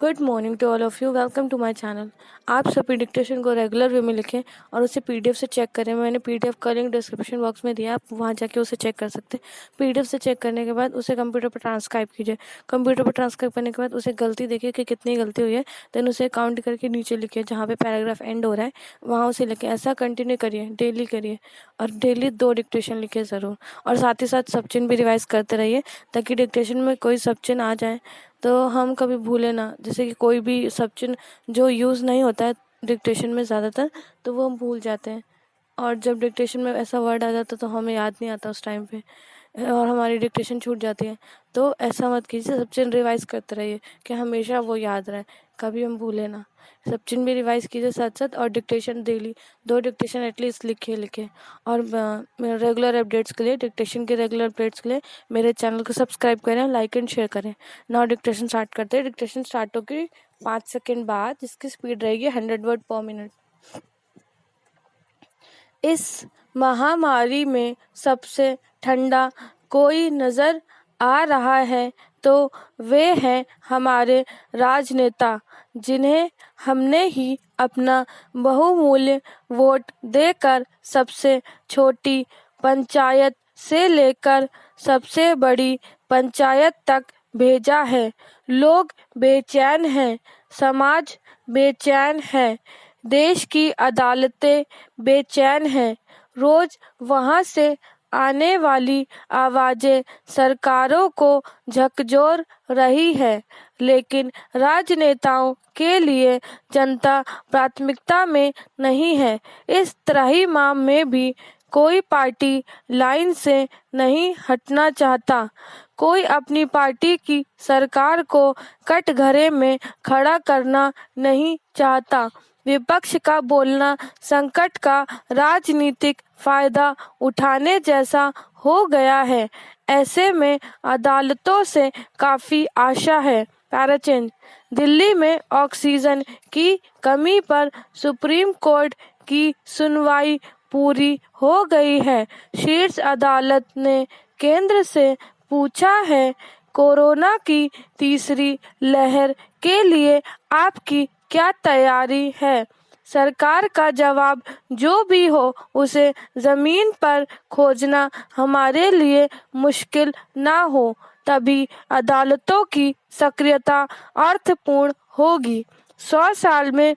Good morning to all of you. Welcome to my channel. आप सभी dictation को regular way में लिखें और उसे पीडीएफ से चेक करें। मैंने पीडीएफ का लिंक डिस्क्रिप्शन बॉक्स में दिया, आप वहां जाके उसे चेक कर सकते हैं। पीडीएफ से चेक करने के बाद उसे कंप्यूटर पर ट्रांसक्राइब कीजिए। कंप्यूटर पर ट्रांसक्राइब करने के बाद उसे गलती देखिए कि कितनी गलती हुई है, देन उसे काउंट करके नीचे लिखिए जहाँ पे पैराग्राफ एंड हो रहा है वहाँ उसे लिखें। ऐसा कंटिन्यू करिए, डेली करिए और डेली 2 डिक्टेशन लिखिए ज़रूर। और साथ ही साथ सब चिन्ह भी रिवाइज करते रहिए ताकि डिक्टेशन में कोई सब चिन्ह आ जाए तो हम कभी भूले ना। जैसे कि कोई भी सब चिन्ह जो यूज़ नहीं होता है डिक्टेशन में ज़्यादातर, तो वो हम भूल जाते हैं और जब डिक्टेशन में ऐसा वर्ड आ जाता है तो हमें याद नहीं आता उस टाइम पे और हमारी डिक्टेशन छूट जाती है। तो ऐसा मत कीजिए, सब चिन्ह रिवाइज करते रहिए कि हमेशा वो याद रहे, कभी हम भूले ना। सब चिन्ह भी रिवाइज कीजिए साथ साथ और डिक्टेशन डेली 2 डिक्टेशन एटलीस्ट लिखिए। और रेगुलर अपडेट्स के लिए, डिक्टेशन के रेगुलर अपडेट्स के लिए मेरे चैनल को सब्सक्राइब करें, लाइक एंड शेयर करें। नाउ डिक्टेशन स्टार्ट करते हैं। डिक्टेशन स्टार्ट होगी 5 सेकेंड बाद, जिसकी स्पीड रहेगी 100 वर्ड पर मिनट। इस महामारी में सबसे ठंडा कोई नज़र आ रहा है तो वे हैं हमारे राजनेता, जिन्हें हमने ही अपना बहुमूल्य वोट देकर सबसे छोटी पंचायत से लेकर सबसे बड़ी पंचायत तक भेजा है। लोग बेचैन हैं, समाज बेचैन है, देश की अदालतें बेचैन हैं। रोज वहां से आने वाली आवाजें सरकारों को झकझोर रही है, लेकिन राजनेताओं के लिए जनता प्राथमिकता में नहीं है। इस त्राहिमाम में भी कोई पार्टी लाइन से नहीं हटना चाहता। कोई अपनी पार्टी की सरकार को कटघरे में खड़ा करना नहीं चाहता। विपक्ष का बोलना संकट का राजनीतिक फायदा उठाने जैसा हो गया है। ऐसे में अदालतों से काफी आशा है। पैराचेंज। दिल्ली में ऑक्सीजन की कमी पर सुप्रीम कोर्ट की सुनवाई पूरी हो गई है। शीर्ष अदालत ने केंद्र से पूछा है, कोरोना की तीसरी लहर के लिए आपकी क्या तैयारी है। सरकार का जवाब जो भी हो उसे जमीन पर खोजना हमारे लिए मुश्किल ना हो, तभी अदालतों की सक्रियता अर्थपूर्ण होगी। 100 साल में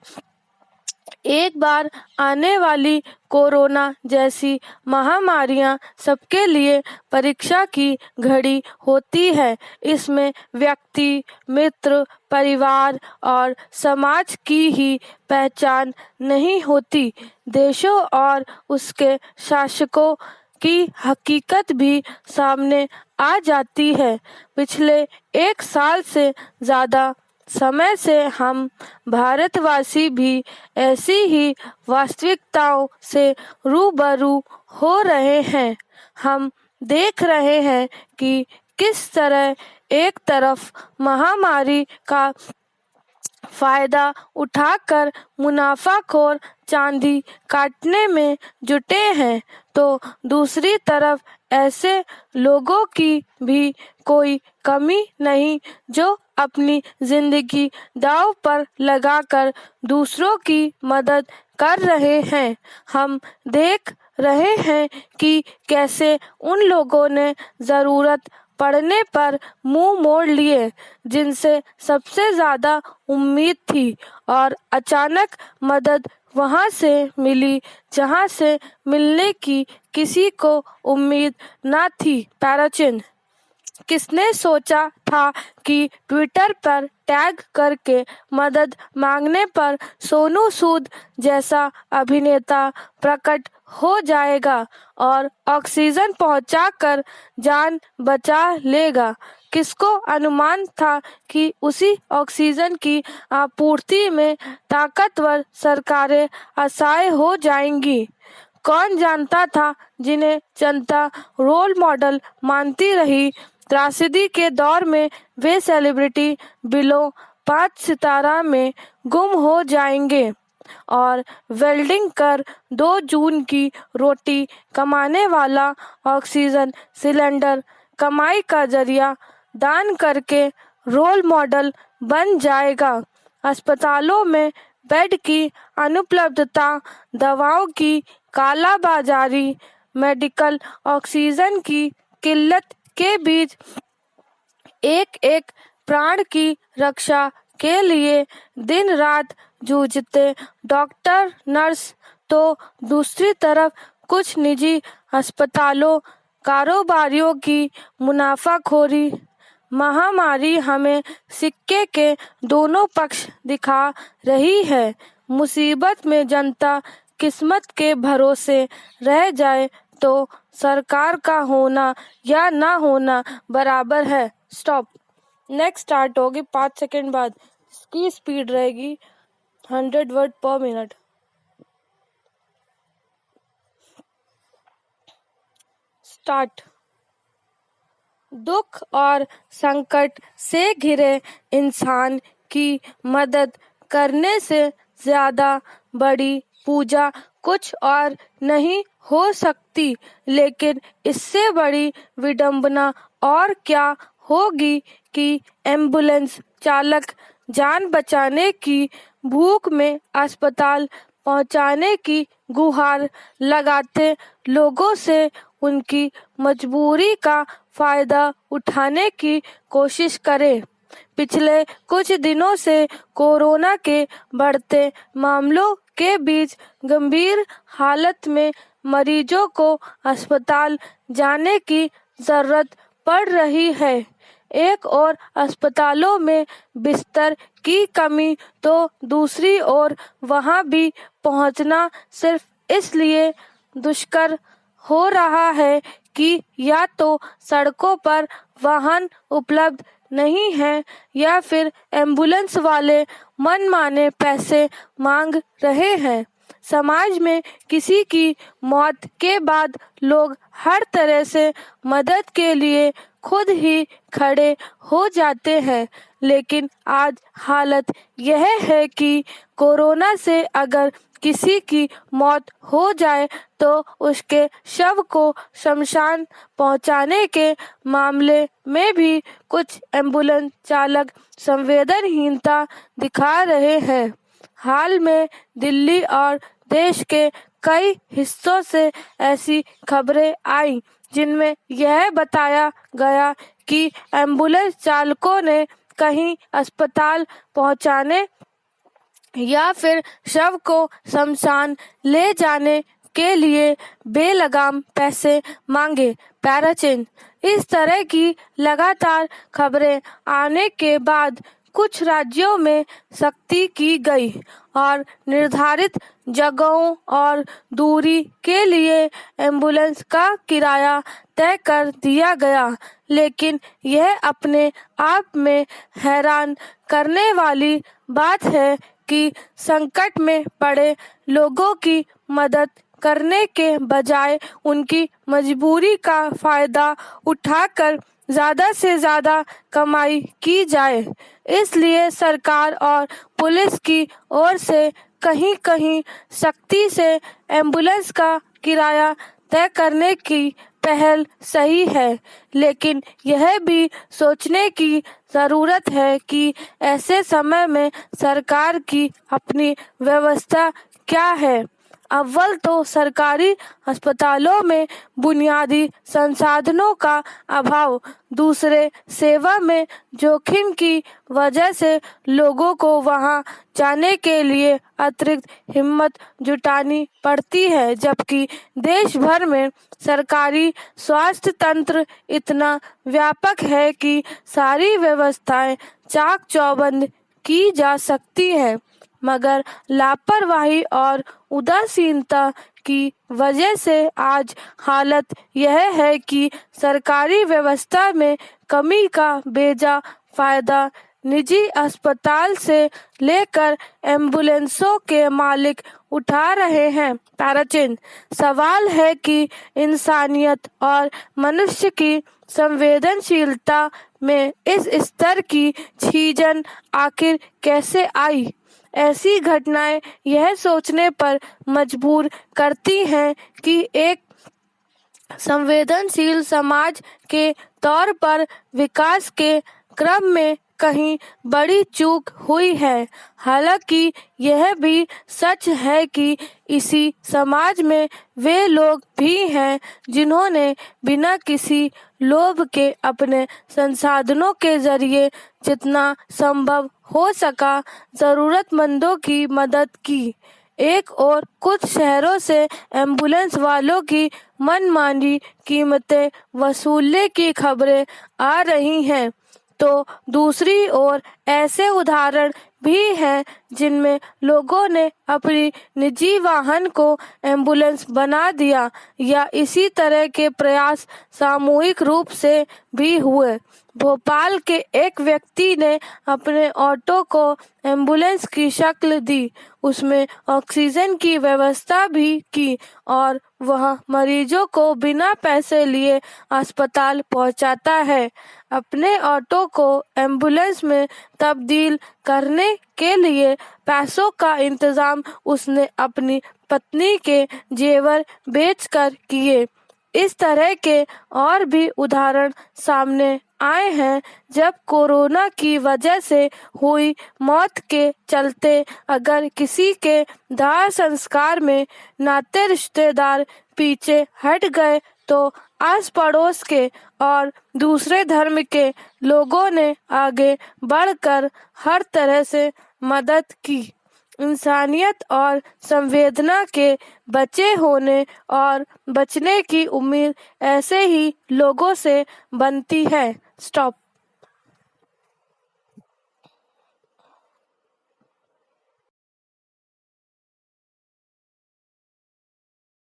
एक बार आने वाली कोरोना जैसी महामारियां सबके लिए परीक्षा की घड़ी होती है। इसमें व्यक्ति, मित्र, परिवार और समाज की ही पहचान नहीं होती, देशों और उसके शासकों की हकीकत भी सामने आ जाती है। पिछले 1 साल से ज़्यादा समय से हम भारतवासी भी ऐसी ही वास्तविकताओं से रूबरू हो रहे हैं। हम देख रहे हैं कि किस तरह एक तरफ महामारी का फायदा उठाकर मुनाफाखोर चांदी काटने में जुटे हैं, तो दूसरी तरफ ऐसे लोगों की भी कोई कमी नहीं जो अपनी जिंदगी दांव पर लगाकर दूसरों की मदद कर रहे हैं। हम देख रहे हैं कि कैसे उन लोगों ने ज़रूरत पड़ने पर मुंह मोड़ लिए जिनसे सबसे ज़्यादा उम्मीद थी, और अचानक मदद वहां से मिली जहां से मिलने की किसी को उम्मीद ना थी। पैराचिन। किसने सोचा था कि ट्विटर पर टैग करके मदद मांगने पर सोनू सूद जैसा अभिनेता प्रकट हो जाएगा और ऑक्सीजन पहुंचाकर जान बचा लेगा। किसको अनुमान था कि उसी ऑक्सीजन की आपूर्ति में ताकतवर सरकारें असहाय हो जाएंगी। कौन जानता था जिन्हें जनता रोल मॉडल मानती रही, त्रासदी के दौर में वे सेलिब्रिटी बिलो 5 सितारा में गुम हो जाएंगे और वेल्डिंग कर 2 जून की रोटी कमाने वाला ऑक्सीजन सिलेंडर कमाई का जरिया दान करके रोल मॉडल बन जाएगा। अस्पतालों में बेड की अनुपलब्धता, दवाओं की कालाबाजारी, मेडिकल ऑक्सीजन की किल्लत के बीच एक एक प्राण की रक्षा के लिए दिन रात जूझते डॉक्टर नर्स, तो दूसरी तरफ कुछ निजी अस्पतालों कारोबारियों की मुनाफाखोरी। महामारी हमें सिक्के के दोनों पक्ष दिखा रही है। मुसीबत में जनता किस्मत के भरोसे रह जाए तो सरकार का होना या ना होना बराबर है। स्टॉप। नेक्स्ट स्टार्ट होगी 5 सेकंड बाद। इसकी स्पीड रहेगी 100 वर्ड पर मिनट। स्टार्ट। दुख और संकट से घिरे इंसान की मदद करने से ज्यादा बड़ी पूजा कुछ और नहीं हो सकती। लेकिन इससे बड़ी विडंबना और क्या होगी कि एम्बुलेंस चालक जान बचाने की भूख में अस्पताल पहुंचाने की गुहार लगाते लोगों से उनकी मजबूरी का फायदा उठाने की कोशिश करे। पिछले कुछ दिनों से कोरोना के बढ़ते मामलों के बीच गंभीर हालत में मरीजों को अस्पताल जाने की जरूरत पड़ रही है। एक और अस्पतालों में बिस्तर की कमी तो दूसरी ओर वहां भी पहुंचना सिर्फ इसलिए दुष्कर हो रहा है कि या तो सड़कों पर वाहन उपलब्ध नहीं है या फिर एम्बुलेंस वाले मनमाने पैसे मांग रहे हैं। समाज में किसी की मौत के बाद लोग हर तरह से मदद के लिए खुद ही खड़े हो जाते हैं। लेकिन आज हालत यह है कि कोरोना से अगर किसी की मौत हो जाए तो उसके शव को शमशान पहुंचाने के मामले में भी कुछ एम्बुलेंस चालक संवेदनहीनता दिखा रहे हैं। हाल में दिल्ली और देश के कई हिस्सों से ऐसी खबरें आई जिनमें यह बताया गया कि एम्बुलेंस चालकों ने कहीं अस्पताल पहुंचाने या फिर शव को शमशान ले जाने के लिए बेलगाम पैसे मांगे। पैराचीन। इस तरह की लगातार खबरें आने के बाद कुछ राज्यों में सख्ती की गई और निर्धारित जगहों और दूरी के लिए एम्बुलेंस का किराया तय कर दिया गया। लेकिन यह अपने आप में हैरान करने वाली बात है कि संकट में पड़े लोगों की मदद करने के बजाय उनकी मजबूरी का फायदा उठाकर ज्यादा से ज्यादा कमाई की जाए। इसलिए सरकार और पुलिस की ओर से कहीं कहीं सख्ती से एम्बुलेंस का किराया तय करने की पहल सही है। लेकिन यह भी सोचने की जरूरत है कि ऐसे समय में सरकार की अपनी व्यवस्था क्या है। अव्वल तो सरकारी अस्पतालों में बुनियादी संसाधनों का अभाव, दूसरे सेवा में जोखिम की वजह से लोगों को वहां जाने के लिए अतिरिक्त हिम्मत जुटानी पड़ती है, जबकि देश भर में सरकारी स्वास्थ्य तंत्र इतना व्यापक है कि सारी व्यवस्थाएं चाक चौबंद की जा सकती हैं। मगर लापरवाही और उदासीनता की वजह से आज हालत यह है कि सरकारी व्यवस्था में कमी का बेजा फायदा निजी अस्पताल से लेकर एम्बुलेंसों के मालिक उठा रहे हैं। पैराचीन। सवाल है कि इंसानियत और मनुष्य की संवेदनशीलता में इस स्तर की छीजन आखिर कैसे आई। ऐसी घटनाएं यह सोचने पर मजबूर करती हैं कि एक संवेदनशील समाज के तौर पर विकास के क्रम में कहीं बड़ी चूक हुई है। हालांकि यह भी सच है कि इसी समाज में वे लोग भी हैं जिन्होंने बिना किसी लोभ के अपने संसाधनों के जरिए जितना संभव हो सका जरूरतमंदों की मदद की। एक और कुछ शहरों से एम्बुलेंस वालों की मनमानी कीमतें वसूलने की खबरें आ रही हैं, तो दूसरी ओर ऐसे उदाहरण भी हैं जिनमें लोगों ने अपनी निजी वाहन को एम्बुलेंस बना दिया या इसी तरह के प्रयास सामूहिक रूप से भी हुए। भोपाल के एक व्यक्ति ने अपने ऑटो को एम्बुलेंस की शक्ल दी, उसमें ऑक्सीजन की व्यवस्था भी की और वह मरीजों को बिना पैसे लिए अस्पताल पहुंचाता है। अपने ऑटो को एम्बुलेंस में तब्दील करने के लिए पैसों का इंतजाम उसने अपनी पत्नी के जेवर बेचकर किए। इस तरह के और भी उदाहरण सामने आए हैं जब कोरोना की वजह से हुई मौत के चलते अगर किसी के दाह संस्कार में नाते रिश्तेदार पीछे हट गए तो आस पड़ोस के और दूसरे धर्म के लोगों ने आगे बढ़कर हर तरह से मदद की। इंसानियत और संवेदना के बचे होने और बचने की उम्मीद ऐसे ही लोगों से बनती है। स्टॉप।